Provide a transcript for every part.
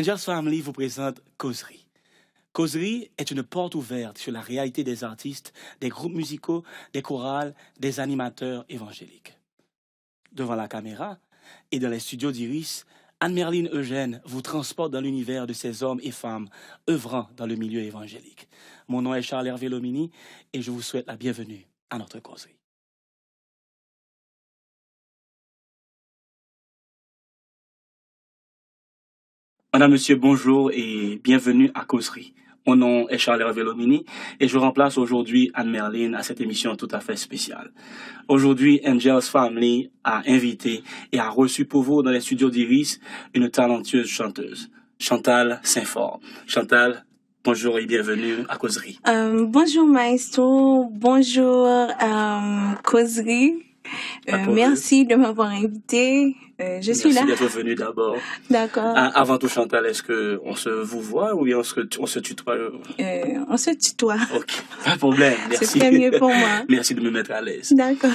Angels Family vous présente Causerie. Causerie est une porte ouverte sur la réalité des artistes, des groupes musicaux, des chorales, des animateurs évangéliques. Devant la caméra et dans les studios d'Iris, Anne-Merline Eugène vous transporte dans l'univers de ces hommes et femmes œuvrant dans le milieu évangélique. Mon nom est Charles-Hervé Lomini et je vous souhaite la bienvenue à notre Causerie. Madame, Monsieur, bonjour et bienvenue à Causerie. Mon nom est Charles-Hervé Lomini et je remplace aujourd'hui Anne-Merline à cette émission tout à fait spéciale. Aujourd'hui, Angels Family a invité et a reçu pour vous dans les studios d'Iris une talentueuse chanteuse, Chantal Saint-Fort. Chantal, bonjour et bienvenue à Causerie. Bonjour Maestro, bonjour Causerie. Merci de m'avoir invité. Je suis là. Merci d'être venu d'abord. D'accord. Avant tout, Chantal, est-ce qu'on se vous voit ou bien on se tutoie? On se tutoie. Ok, pas de problème. Merci. C'est très mieux pour moi. Merci de me mettre à l'aise. D'accord.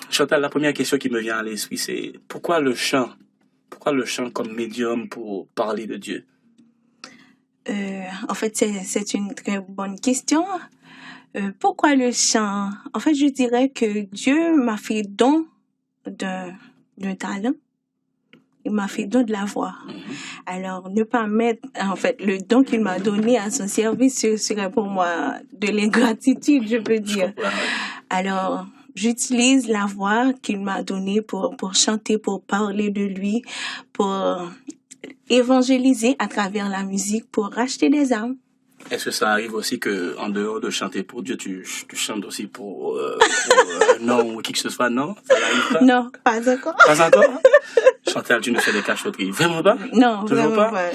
Chantal, la première question qui me vient à l'esprit, c'est pourquoi le chant? Pourquoi le chant comme médium pour parler de Dieu? En fait, c'est une très bonne question. Pourquoi le chant? En fait, je dirais que Dieu m'a fait don d'un talent. Il m'a fait don de la voix. Alors, ne pas mettre, en fait, le don qu'il m'a donné à son service, ce serait pour moi de l'ingratitude, je peux dire. Alors, j'utilise la voix qu'il m'a donnée pour chanter, pour parler de lui, pour évangéliser à travers la musique, pour racheter des âmes. Est-ce que ça arrive aussi que, en dehors de chanter pour Dieu, tu chantes aussi pour un homme ou qui que ce soit? Non? Ça n'arrive pas? Non, pas encore. Pas encore? Chantal, tu nous fais des cachotteries. Vraiment pas? Non, toujours vraiment pas.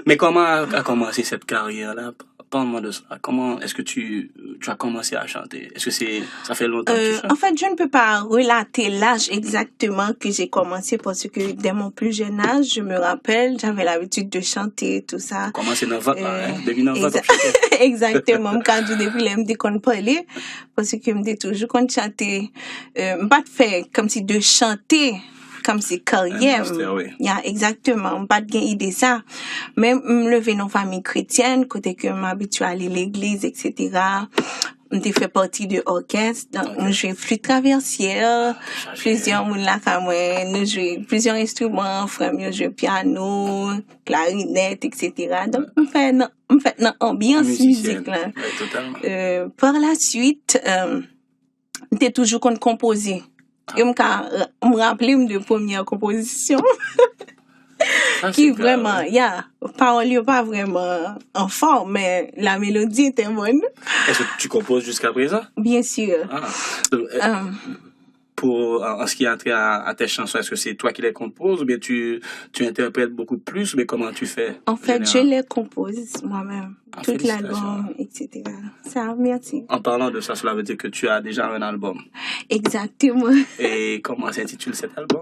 Mais comment a commencé cette carrière-là? Parle-moi de ça. Comment est-ce que tu as commencé à chanter? Est-ce que ça fait longtemps que tu chantes? En fait, je ne peux pas relater l'âge exactement que j'ai commencé parce que dès mon plus jeune âge, je me rappelle, j'avais l'habitude de chanter, tout ça. Commencé dans votre depuis dans votre Exactement. Quand je depuis là, me dit qu'on parlait parce que me dit toujours qu'on chantait, pas de faire comme si de chanter comme si carrière. Yeah, exactement. Pas de idée ça. Même me lever dans famille chrétienne, côté que m'habitue à aller à l'église, etc. J'ai fait partie de orchestre, donc nous jouons flûte traversière, plusieurs moun la kamwe, nous jouons plusieurs instruments, frère mieux jouer piano, clarinette, etc. Donc on fait une ambiance musique là. Par la suite, j'étais toujours qu'on composer. Je me rappelle de première composition. Qui vraiment, parole pas vraiment en forme, mais la mélodie était bonne. Est-ce que tu composes jusqu'à présent? Bien sûr. En ce qui a trait à tes chansons, est-ce que c'est toi qui les composes ou bien tu interprètes beaucoup plus, mais comment tu fais? En fait, je les compose moi-même. Tout l'album, etc. Ça, merci. En parlant de ça, cela veut dire que tu as déjà un album. Exactement. Et comment s'intitule cet album?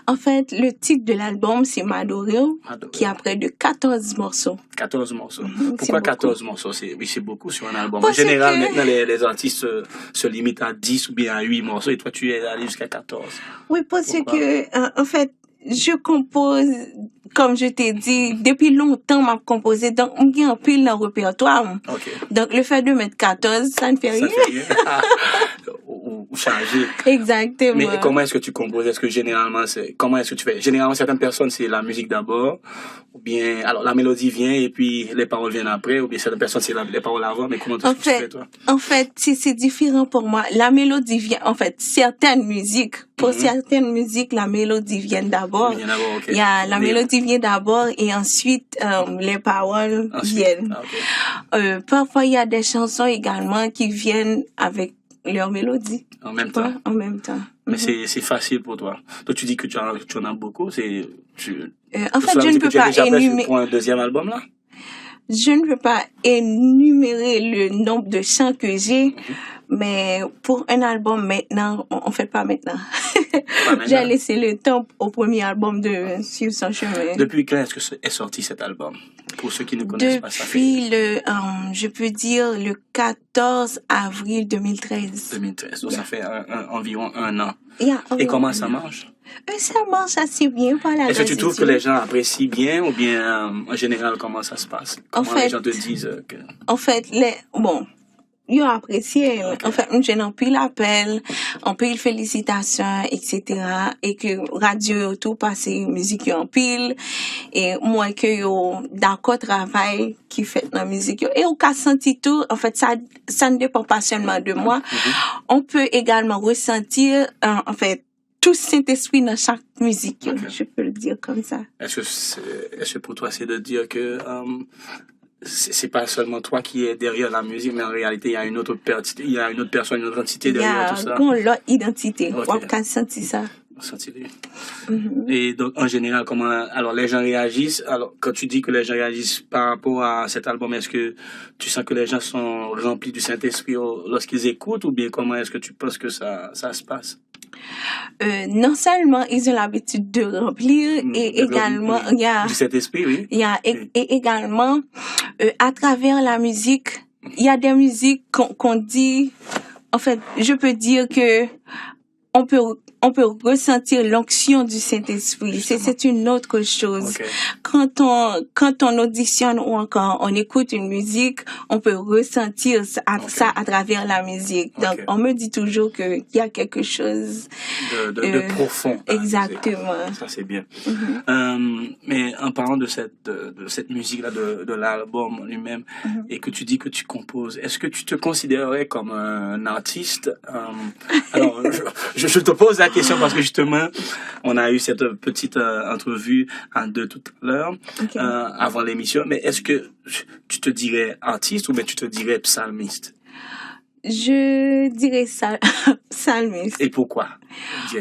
En fait, le titre de l'album, c'est M'adorer, qui a près de 14 morceaux. 14 morceaux. Pourquoi 14 morceaux? C'est beaucoup sur un album. En général, maintenant, les artistes se limitent à 10 ou bien à 8 morceaux et toi, tu es allé jusqu'à 14. Oui, parce que, en fait, je compose, comme je t'ai dit, depuis longtemps, m'a composé, donc, on gagne un pile dans le répertoire. Donc, le fait de mettre 14, ça ne fait rien. Ou changer. Exactement. Mais comment est-ce que tu composes? Est-ce que généralement, comment est-ce que tu fais? Généralement, certaines personnes, c'est la musique d'abord, ou bien, alors, la mélodie vient et puis les paroles viennent après, ou bien certaines personnes, c'est les paroles avant, mais comment tu fais, toi? En fait, c'est différent pour moi. La mélodie vient, en fait, certaines musiques, pour certaines musiques, la mélodie vient d'abord. La mélodie vient d'abord et ensuite, les paroles viennent. Parfois, il y a des chansons également qui viennent avec leur mélodie. En même temps. En même temps. Mais c'est facile pour toi. Donc tu dis que tu en as beaucoup. En fait, je ne peux pas énumérer. Pour un deuxième album là. Je ne peux pas énumérer le nombre de chants que j'ai, mais pour un album maintenant, on fait pas maintenant. J'ai laissé le temps au premier album de suivre son chemin. Depuis quand est-ce que est sorti cet album? Pour ceux qui ne connaissent pas ça. Depuis je peux dire le 14 avril 2013. 2013, donc ça fait environ un an. Yeah, et comment ça marche? Ça marche assez bien. Voilà, est-ce que tu trouves que les gens apprécient bien ou bien en général comment ça se passe? Comment les gens te disent que... En fait, ils ont apprécié. Okay. En fait, j'ai un pile l'appel, un pile félicitations, etc. Et que radio tout passe musique en pile. Et moi que yo d'accord travail qui fait dans la musique. Et au cas senti tout, en fait, ça ne dépend pas seulement de moi. On peut également ressentir, en fait, tout Saint-Esprit dans chaque musique. Okay. Je peux le dire comme ça. Est-ce que pour toi, c'est de dire que c'est pas seulement toi qui es derrière la musique, mais en réalité, il y a une autre personne, une autre entité derrière tout ça. Il y a l'autre identité. On peut sentir ça. Et donc, en général, alors les gens réagissent? Alors, quand tu dis que les gens réagissent par rapport à cet album, est-ce que tu sens que les gens sont remplis du Saint-Esprit lorsqu'ils écoutent, ou bien comment est-ce que tu penses que ça se passe? Non seulement ils ont l'habitude de remplir, et également, il y a du Saint-Esprit, oui. Il y a et également, à travers la musique, il y a des musiques qu'on dit, en fait, je peux dire que on peut ressentir l'onction du Saint-Esprit. C'est une autre chose. Okay. Quand on auditionne ou encore on écoute une musique, on peut ressentir ça à travers la musique. Donc, on me dit toujours qu'il y a quelque chose de profond. Exactement. Ça, c'est bien. Mais en parlant de cette musique-là, de l'album lui-même, et que tu dis que tu composes, est-ce que tu te considérerais comme un artiste? Alors, je te pose la question parce que justement, on a eu cette petite entrevue en deux tout à l'heure, avant l'émission. Mais est-ce que tu te dirais artiste ou bien tu te dirais psalmiste? Je dirais psalmiste. Et pourquoi?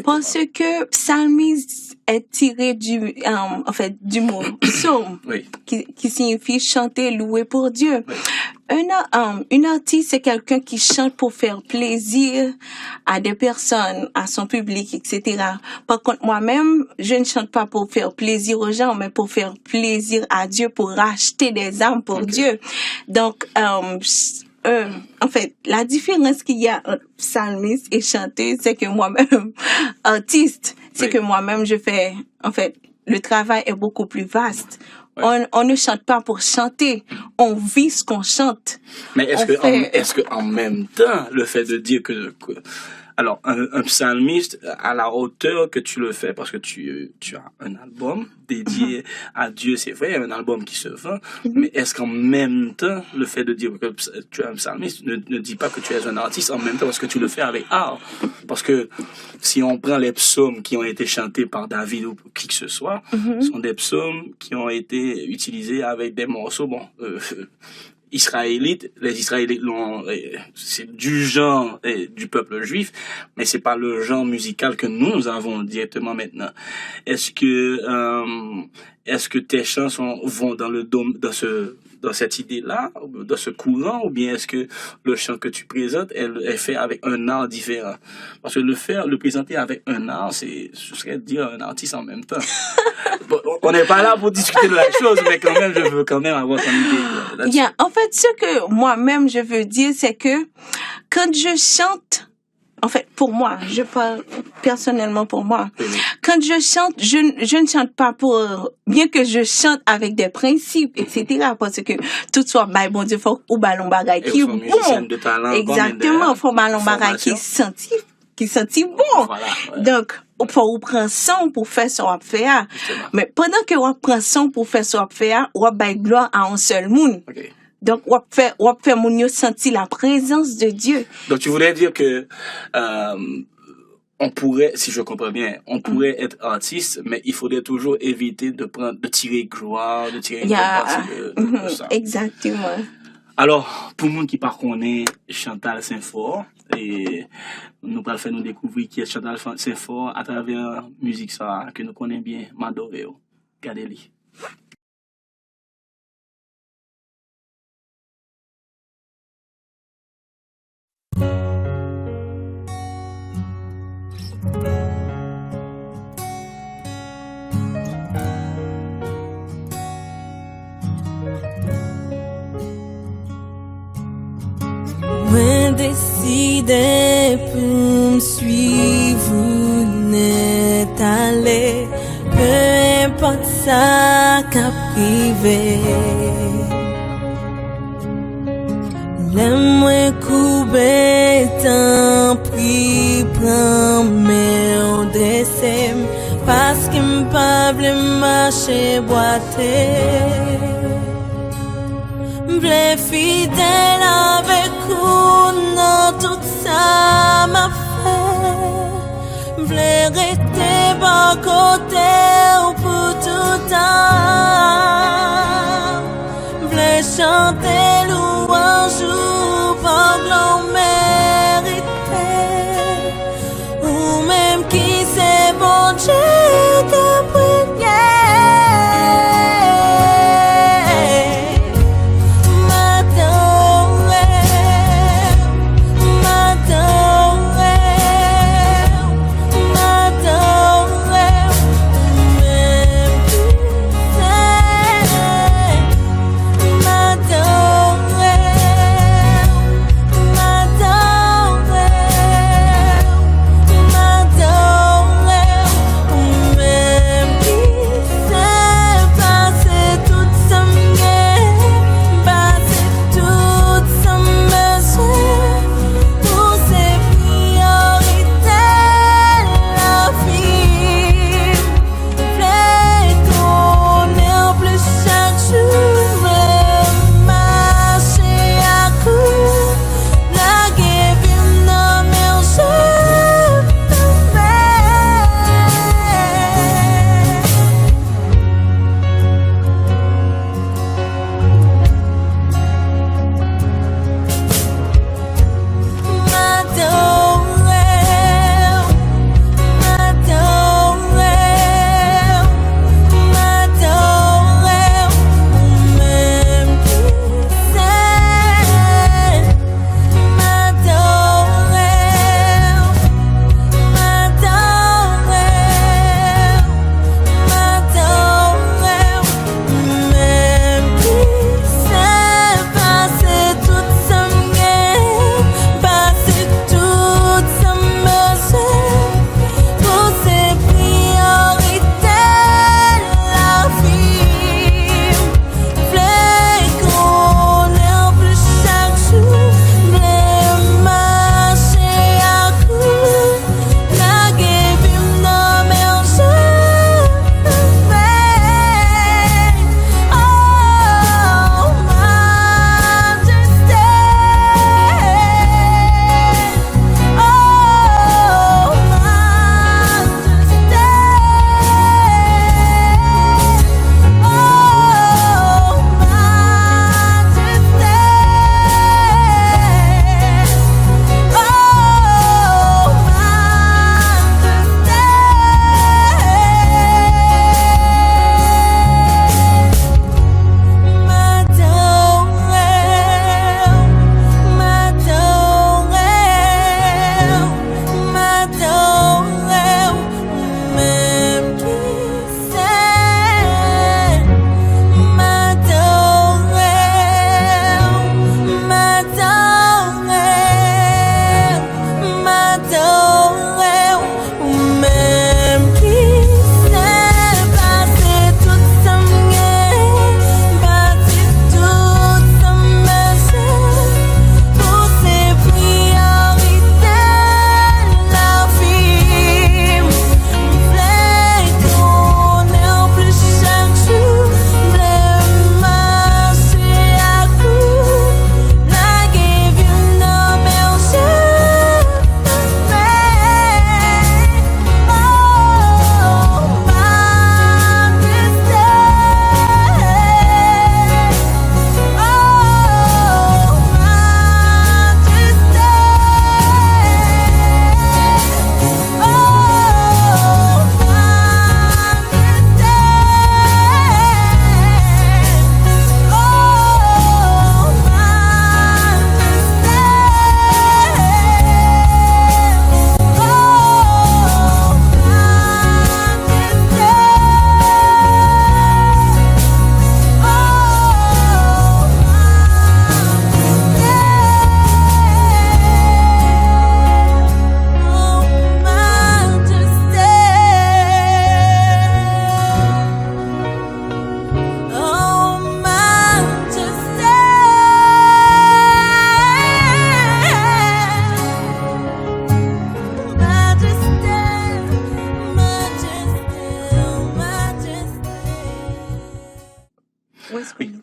Parce que psalmiste est tiré du mot psaume, oui. qui signifie chanter, louer pour Dieu. Oui. Un artiste, c'est quelqu'un qui chante pour faire plaisir à des personnes, à son public, etc. Par contre, moi-même, je ne chante pas pour faire plaisir aux gens, mais pour faire plaisir à Dieu, pour racheter des âmes pour Dieu. Donc, en fait, la différence qu'il y a entre psalmiste et chanteuse, c'est que moi-même, artiste, c'est que moi-même, je fais, en fait, le travail est beaucoup plus vaste. Ouais. On ne chante pas pour chanter, on vit ce qu'on chante. Mais est-ce que en même temps, le fait de dire que alors, un psalmiste, à la hauteur que tu le fais, parce que tu as un album dédié à Dieu, c'est vrai, un album qui se vend, mais est-ce qu'en même temps, le fait de dire que tu es un psalmiste ne dit pas que tu es un artiste en même temps, parce que tu le fais avec art? Parce que si on prend les psaumes qui ont été chantés par David ou qui que ce soit, ce sont des psaumes qui ont été utilisés avec des morceaux, les Israélites c'est du genre du peuple juif, mais c'est pas le genre musical que nous avons directement maintenant. Est-ce que tes chansons vont dans dans cette idée-là, dans ce courant, ou bien est-ce que le chant que tu présentes est fait avec un art différent? Parce que le présenter avec un art, ce serait dire un artiste en même temps. Bon, on n'est pas là pour discuter de la chose, mais quand même, je veux quand même avoir ton idée là-dessus. Yeah. En fait, ce que moi-même je veux dire, c'est que quand je chante, en fait, pour moi, je parle personnellement pour moi. Quand je chante, je ne chante pas bien que je chante avec des principes, etc. Parce que tout soit, bon Dieu, faut ou ballon bagaille qui est bon. De talent, exactement, faut ballon bagaille qui senti bon. Voilà, ouais. Donc, faut prendre son pour faire ce qu'on fait. Mais pendant que on prend son pour faire ce qu'on fait, on va gloire à un seul monde. Okay. Donc, on fait mon yo sentir la présence de Dieu. Donc, tu voulais dire que, on pourrait, si je comprends bien, on pourrait être artiste, mais il faudrait toujours éviter de tirer gloire, de tirer une partie de ça. Exactement. Alors, pour le monde qui ne connaît Chantal Saint-Fort, et nous allons faire nous découvrir qui est Chantal Saint-Fort à travers la musique ça, que nous connaissons bien, Madoreo. Regardez-le. fidèle pour me suivre ou n'est allé, peu importe ça qu'a privé. L'aime coupé, tant pis, prends mes dressé, parce qu'il m'pas voulu marcher boiter. M'v'lais fidèle avec vous dans tout ça m'a fait. M'v'lais rester par côté ou pour tout temps. M'v'lais chanter louange ou par l'on mérité. Ou même qui c'est bon Dieu de prière.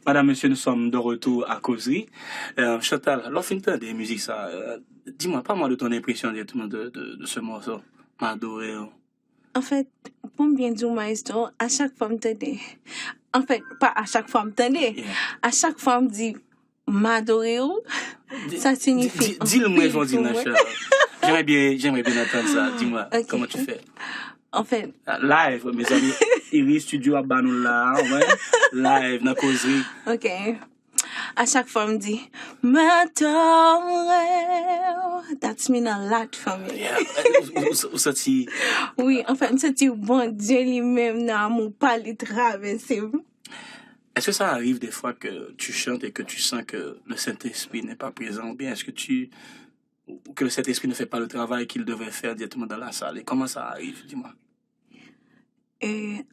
Madame, monsieur, nous sommes de retour à causerie. Chantal, lorsqu'on entend des musiques, ça, dis-moi, parle-moi de ton impression directement de ce morceau. M'adorer. En fait, pour bien dire maestro, à chaque fois m'entendais. En fait, pas à chaque fois m'entendais. Yeah. À chaque fois me dit m'adorer, ça signifie. Dis-le-moi, je dis, Nacha. J'aimerais bien entendre ça. Dis-moi, Okay. comment tu fais? En fait, Live, mes amis. Iris Studio à Banoula, ouais. Live, dans causerie. ok. À chaque fois me dit m'adorer. That's mean a lot for me. Yeah. Ou sorti. Oui, en fait, me sentir bon Dieu lui-même dans mon palais traversé. Est-ce que ça arrive des fois que tu chantes et que tu sens que le Saint-Esprit n'est pas présent, ou bien est-ce que ou que le Saint-Esprit ne fait pas le travail qu'il devrait faire directement dans la salle? Et comment ça arrive, dis-moi?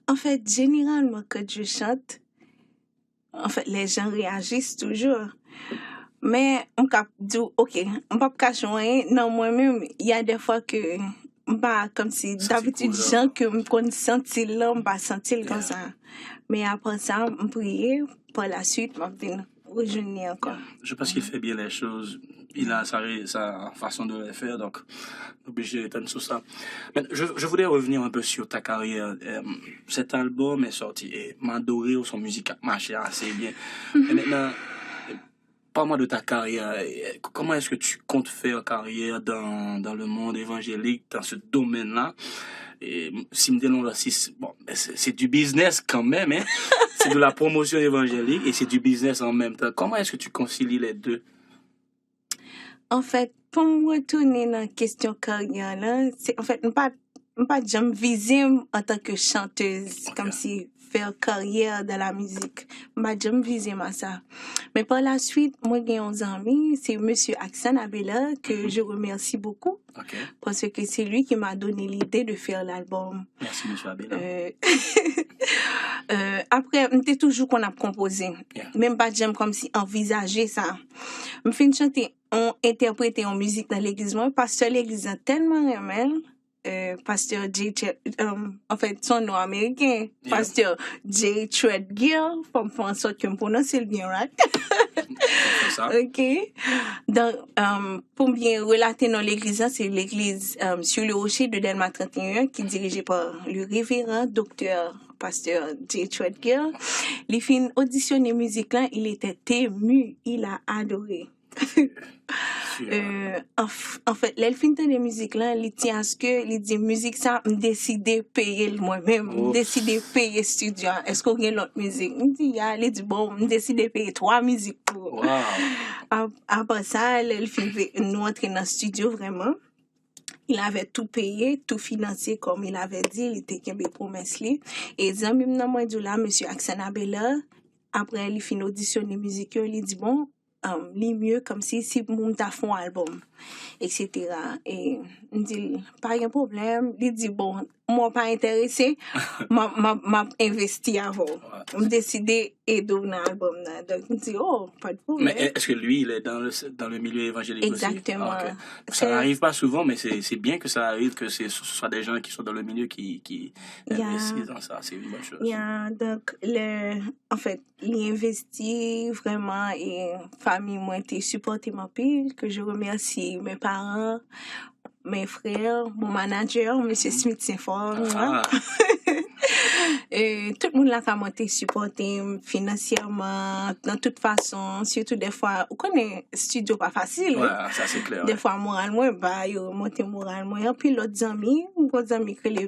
En fait, généralement, quand je chante, en fait, les gens réagissent toujours. Mais on cap dit, ok, on peut pas jouer. Non, moi-même, il y a des fois que, bah, comme si d'habitude, cool, gens que me connaissent sentir là, on va sentir comme ça. Mais après ça, on prie, par la suite, on va rejoindre encore. Je pense qu'il fait bien les choses. Il a sa façon de les faire, donc obligé d'étendre sur ça. Mais je voulais revenir un peu sur ta carrière. Cet album est sorti et M'adorer, son musique a marché assez bien. Et maintenant, parle-moi de ta carrière. Comment est-ce que tu comptes faire carrière dans le monde évangélique, dans ce domaine-là? Et si me disons là, bon, c'est du business quand même, hein? C'est de la promotion évangélique et c'est du business en même temps. Comment est-ce que tu concilies les deux? En fait, pour me retourner dans la question carrière, là, c'est, en fait, pas jamais viser en tant que chanteuse, comme si faire carrière dans la musique. Pas jamais viser à ça. Mais par la suite, moi, j'ai un ami, c'est Monsieur Axel Abela, que je remercie beaucoup. Okay. Parce que c'est lui qui m'a donné l'idée de faire l'album. Merci, Monsieur Abela. Après, m'était toujours qu'on a composé. Yeah. Même pas j'aime comme si envisager ça. Me fin chanter, on interpréter en musique dans l'église. Moi, pasteur l'église a tellement aimé. Pasteur J. En fait, son nom américain. Yeah. Pasteur J. Treadgill. Pour faire en sorte que je prononce le bien, right? Ok. Donc, pour bien relater dans l'église, c'est l'église sur le rocher de Delma 31 qui est dirigée par le révérend docteur pasteur J. Treadgill. Les films auditionné musique là, il était ému, il a adoré. En fait, les films de musique là, il tient à ce que il dit musique ça, me décider payer moi-même, décider payer studio. Est-ce qu'on a l'autre musique? Il dit il dit bon, me décider payer 3 musiques pour. Wow. Après ça, le film nous entrer dans le studio vraiment. Il avait tout payé, tout financé comme il avait dit, il était qu'un promesse li. Et zami m'nan moi dit là monsieur Axel Abela, après il fin auditionner musique, il dit bon, li mieux comme si moun ta font album, etc. Et il dit pas de problème, il dit bon, moi pas intéressé, m'a investi avant. On décidé et donner un album là. Donc il dit oh, pas de problème. Mais est-ce que lui il est dans le milieu évangélique exactement. Aussi? Okay. Ça n'arrive pas souvent, mais c'est bien que ça arrive, que ce soit des gens qui sont dans le milieu qui investissent dans ça, c'est une bonne chose. Donc en fait, il investit vraiment et famille moi été supporté ma pile, que je remercie mes parents, mes frères, mon manager, Monsieur Smith Saint-Fort. Et tout le monde là qui m'a supporté financièrement, dans toute façon, surtout des fois, vous connaissez, studio pas facile. Ouais, ça c'est clair. Des fois, moralement, yo monter moralement. Et puis l'autre ami que le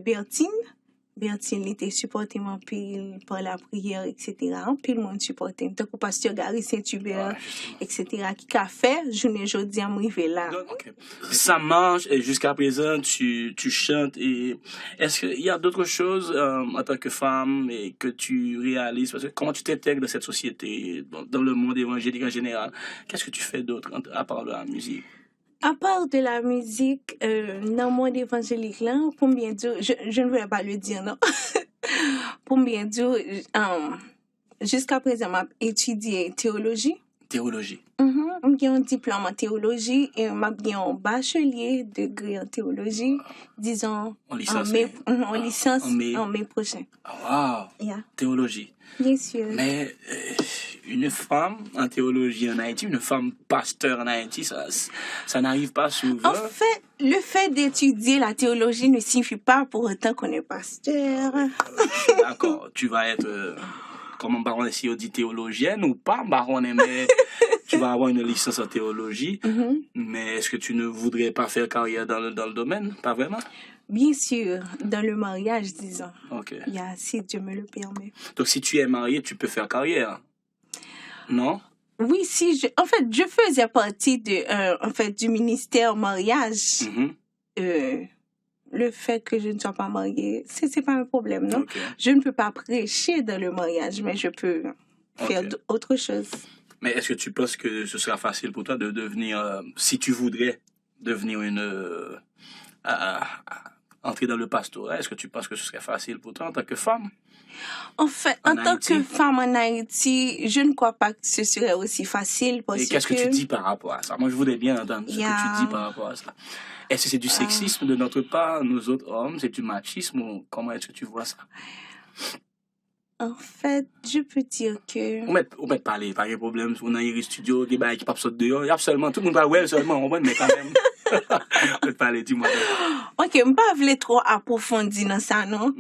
Bertine était supporté mon pile par la prière, etc. Puis le monde supporté. Donc, le pasteur Gary Saint-Hubert, etc. qui a fait, journée aujourd'hui à m'arriver là. Okay. Ça marche et jusqu'à présent, tu chantes. Et est-ce qu'il y a d'autres choses en tant que femme et que tu réalises? Parce que comment tu t'intègres dans cette société, dans le monde évangélique en général? Qu'est-ce que tu fais d'autre à part de la musique? À part de la musique, dans le monde évangélique, là, pour bien dire, je ne vais pas le dire, non. Pour bien dire, jusqu'à présent, j'ai étudié théologie. Théologie. J'ai un diplôme en théologie et j'ai un bachelier degré en théologie, disons, en licence en mai prochain. Wow. Yeah. Théologie. Bien sûr. Mais une femme en théologie en Haïti, une femme pasteur en Haïti, ça n'arrive pas souvent. En fait, le fait d'étudier la théologie ne signifie pas pour autant qu'on est pasteur. Je suis d'accord. Tu vas être, comment baron si on dit théologienne ou pas, baron, mais tu vas avoir une licence en théologie. Mais est-ce que tu ne voudrais pas faire carrière dans le domaine? Pas vraiment? Bien sûr, dans le mariage, disons. Ok. Si Dieu me le permet. Donc, si tu es marié, tu peux faire carrière? Non? Oui, en fait, je faisais partie du ministère mariage. Le fait que je ne sois pas mariée, c'est pas un problème, non? Okay. Je ne peux pas prêcher dans le mariage, mais je peux faire autre chose. Mais est-ce que tu penses que ce sera facile pour toi de devenir, si tu voudrais devenir entrer dans le pastorat, est-ce que tu penses que ce serait facile pour toi en tant que femme? En fait, en tant que femme en Haïti, je ne crois pas que ce serait aussi facile. Et qu'est-ce que tu dis par rapport à ça? Moi, je voudrais bien entendre ce que tu dis par rapport à ça. Est-ce que c'est du sexisme de notre part, nous autres hommes? C'est du machisme ou comment est-ce que tu vois ça? En fait, je peux dire que... On va parler, pas de problème. On a un studio, des bails qui papent sauter dehors. Il y a seulement, tout le monde va ouais seulement, on va, mais quand même. On va parler, dis-moi. Ok, je ne vais pas trop approfondir dans ça, non?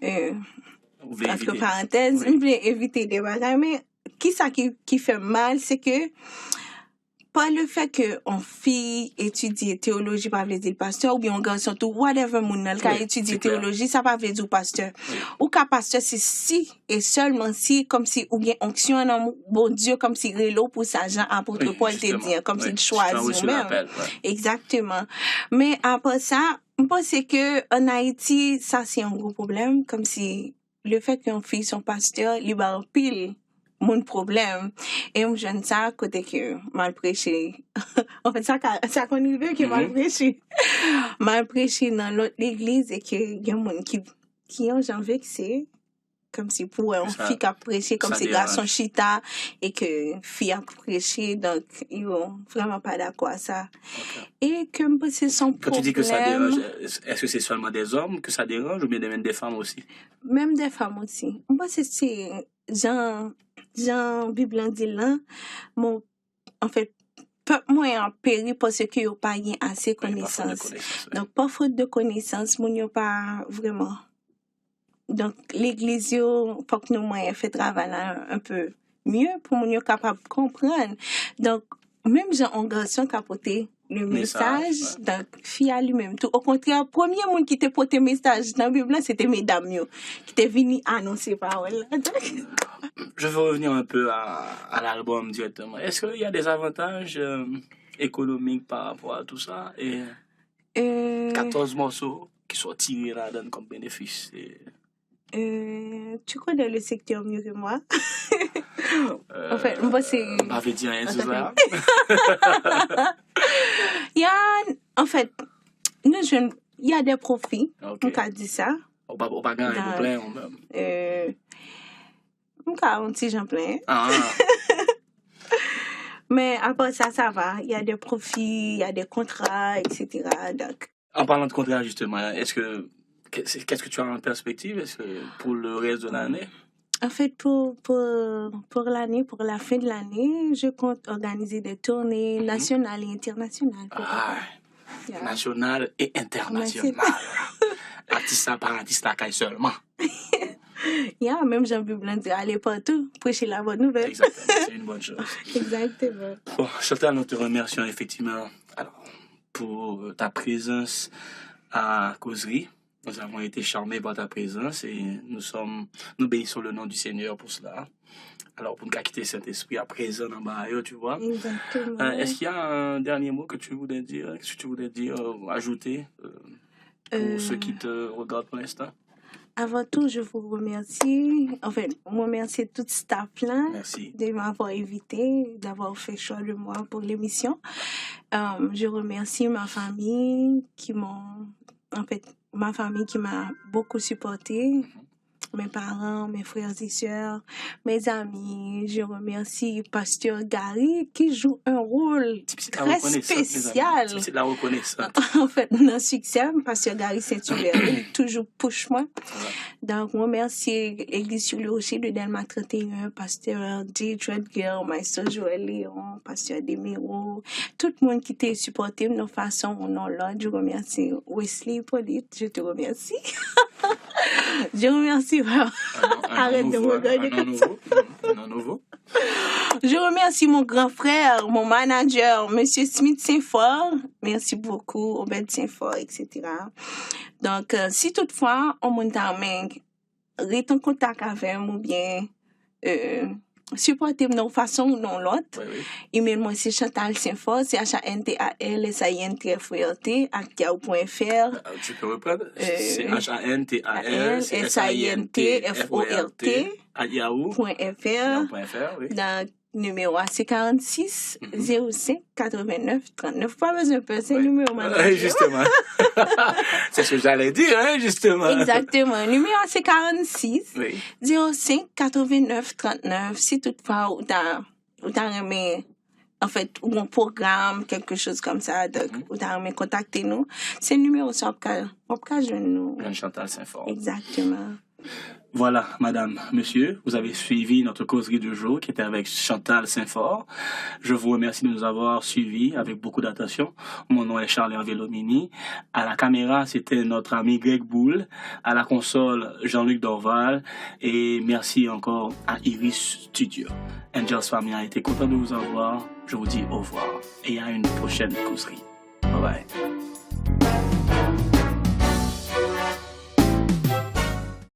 Entre parenthèses, je vais éviter des bagages. Mais qui fait mal, c'est que pas le fait qu'on fille étudie théologie, pas veut dire pasteur, ou bien on garçon tout, whatever moun nan ka étudier théologie, ça pas veut dire pasteur. Ou ka pasteur, c'est si et seulement si, comme si, ou bien onction dans bon Dieu, comme si relo pour sa Jean apôtre Paul te dit, comme si choisi même. Exactement. Mais après ça, je pense que en Haïti, ça c'est un gros problème, comme si le fait qu'on fille son pasteur, il va en pile mon problème. Et je ne sais pas côté que mal prêché. En fait, ça qu'on y veut que mal prêché. Mal prêché dans l'autre église et que il y a des gens qui ont j'en vexé. Comme si pour une fille qui a prêché, comme si garçon chita et que fille a prêché, donc ils vont vraiment pas d'accord à ça. Et que c'est son problème. Quand tu dis que ça dérange, est-ce que c'est seulement des hommes que ça dérange ou bien même des femmes aussi? Même des femmes aussi. Moi, c'est Jean Bible dit là, en fait, peuple moins en péril parce que n'ont pas assez connaissances. Donc, pas faute de connaissances, mon n'ont pas vraiment. Donc, l'église, faut que nous moyens fait travail un peu mieux pour nous être capable de comprendre. Donc, même Jean en garçon qui a porté le message, donc, fille à lui-même. Tout. Au contraire, le premier monde qui t'a porté le message dans la Bible, c'était mesdames, qui étaient venus annoncer parole. Je veux revenir un peu à l'album directement. Est-ce qu'il y a des avantages économiques par rapport à tout ça? Et 14 morceaux qui sont tirés là-dedans comme bénéfice. Tu connais le secteur mieux que moi. En fait, moi c'est... On va dire rien sur ça. En fait, nous jeunes, il y a des profits. On peut dire ça. On va pas gagner pour plein. On peut un petit j'en plein. Mais après ça, ça va. Il y a des profits, il y a des contrats, etc. Donc... En parlant de contrats, justement, qu'est-ce que tu as en perspective pour le reste de l'année? En fait, pour l'année, pour la fin de l'année, je compte organiser des tournées nationales et internationales. Nationales et internationales. Artiste par artiste à Caille seulement. Même Jean-Pierre Blanc dit aller partout, prêcher la bonne nouvelle. Exactement, c'est une bonne chose. Exactement. Bon, Chantal, nous te remercions effectivement pour ta présence à Causerie. Nous avons été charmés par ta présence et nous bénissons le nom du Seigneur pour cela. Alors, pour nous quitter cet esprit à présent dans Bahayo, tu vois. Exactement. Est-ce qu'il y a un dernier mot que tu voulais dire, ajouter pour ceux qui te regardent pour l'instant? Avant tout, je vous remercie. En fait, je remercie tout le staff-là de m'avoir invité, d'avoir fait choix de moi pour l'émission. Je remercie ma famille qui m'a beaucoup supporté. mes parents, mes frères et sœurs, mes amis. Je remercie Pasteur Gary qui joue un rôle très spécial. C'est la reconnaissance. En fait, dans le succès, Pasteur Gary Saint-Hubert, il toujours push moi. Donc, remercie l'Église sur le rocher de Delma 31, Pasteur D. Treadgill, Maestro Joël Léon, Pasteur Demiro, tout le monde qui t'a supporté de nos façons ou non l'autre. Je remercie Wesley Polite, je te remercie. Je remercie. Arrête de me regarder comme ça. Nouveau. Je remercie mon grand frère, mon manager, Monsieur Smith Saint-Fort. Merci beaucoup, Obed Saint-Fort, etc. Donc, si toutefois, on monte en main, reste en contact avec moi ou bien supporter de façon ou non l'autre. Oui. Email moi c'est Chantal Saint-Fort, c'est chantalsintfort@yahoo.fr. Tu peux reprendre? C'est chantalsintfort@yahoo.fr. Oui. Donc, numéro c'est 46 05 89 39. Pas besoin de passer le numéro maintenant. Justement. C'est ce que j'allais dire, hein, justement. Exactement. Numéro c'est 46 oui. 05 89 39. Si toutefois, ou t'as aimé, en fait, ou un programme, quelque chose comme ça, donc, ou t'as aimé contacter nous, c'est le numéro sur Popka nous. Chantal Saint-Fort. Exactement. Voilà, madame, monsieur, vous avez suivi notre causerie du jour qui était avec Chantal Saint-Fort. Je vous remercie de nous avoir suivis avec beaucoup d'attention. Mon nom est Charles-Hervé Lomini. À la caméra, c'était notre ami Greg Boulle. À la console, Jean-Luc Dorval. Et merci encore à Iris Studio. Angels Family a été content de vous avoir. Je vous dis au revoir et à une prochaine causerie. Bye bye.